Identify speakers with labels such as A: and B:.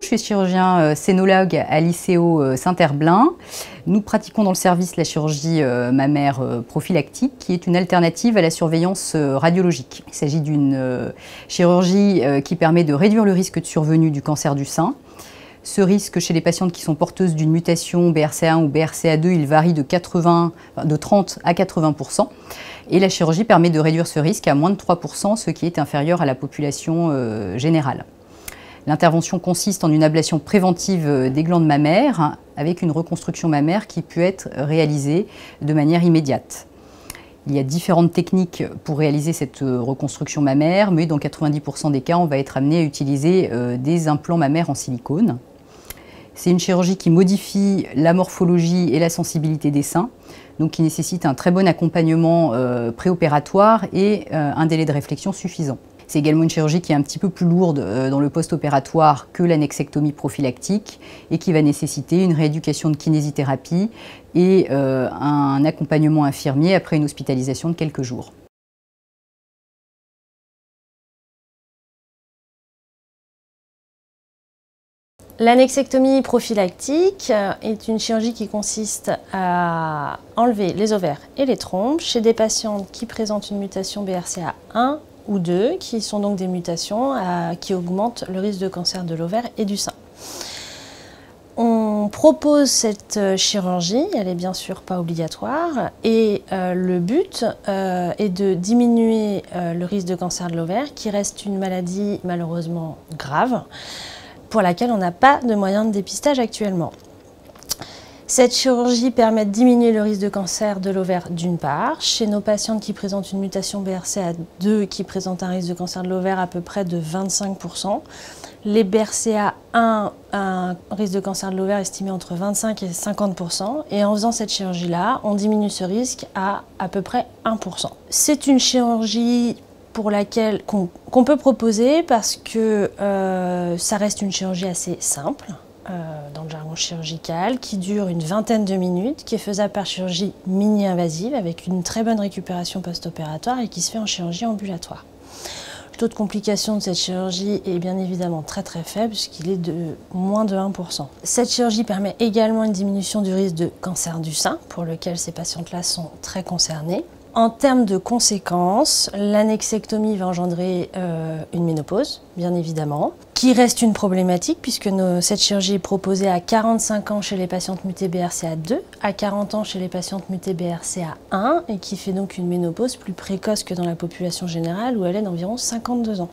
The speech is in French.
A: Je suis chirurgien scénologue à l'ICO Saint-Herblain. Nous pratiquons dans le service la chirurgie mammaire prophylactique, qui est une alternative à la surveillance radiologique. Il s'agit d'une chirurgie qui permet de réduire le risque de survenue du cancer du sein. Ce risque chez les patientes qui sont porteuses d'une mutation BRCA1 ou BRCA2, il varie de 30 à 80%. Et la chirurgie permet de réduire ce risque à moins de 3%, ce qui est inférieur à la population générale. L'intervention consiste en une ablation préventive des glandes mammaires avec une reconstruction mammaire qui peut être réalisée de manière immédiate. Il y a différentes techniques pour réaliser cette reconstruction mammaire, mais dans 90% des cas, on va être amené à utiliser des implants mammaires en silicone. C'est une chirurgie qui modifie la morphologie et la sensibilité des seins, donc qui nécessite un très bon accompagnement préopératoire et un délai de réflexion suffisant. C'est également une chirurgie qui est un petit peu plus lourde dans le post-opératoire que l'annexectomie prophylactique et qui va nécessiter une rééducation de kinésithérapie et un accompagnement infirmier après une hospitalisation de quelques jours.
B: L'annexectomie prophylactique est une chirurgie qui consiste à enlever les ovaires et les trompes chez des patientes qui présentent une mutation BRCA1 ou 2, qui sont donc des mutations qui augmentent le risque de cancer de l'ovaire et du sein. On propose cette chirurgie, elle n'est bien sûr pas obligatoire, et le but est de diminuer le risque de cancer de l'ovaire, qui reste une maladie malheureusement grave, pour laquelle on n'a pas de moyens de dépistage actuellement. Cette chirurgie permet de diminuer le risque de cancer de l'ovaire d'une part, chez nos patientes qui présentent une mutation BRCA2 qui présente un risque de cancer de l'ovaire à peu près de 25%. Les BRCA1, un risque de cancer de l'ovaire estimé entre 25 et 50%. Et en faisant cette chirurgie-là, on diminue ce risque à peu près 1%. C'est une chirurgie pour laquelle qu'on peut proposer parce que ça reste une chirurgie assez simple dans le jargon chirurgical, qui dure une vingtaine de minutes, qui est faisable par chirurgie mini-invasive avec une très bonne récupération post-opératoire et qui se fait en chirurgie ambulatoire. Le taux de complication de cette chirurgie est bien évidemment très faible puisqu'il est de moins de 1%. Cette chirurgie permet également une diminution du risque de cancer du sein pour lequel ces patientes-là sont très concernées. En termes de conséquences, l'annexectomie va engendrer une ménopause, bien évidemment, qui reste une problématique puisque cette chirurgie est proposée à 45 ans chez les patientes mutées BRCA2, à 40 ans chez les patientes mutées BRCA1 et qui fait donc une ménopause plus précoce que dans la population générale où elle est d'environ 52 ans.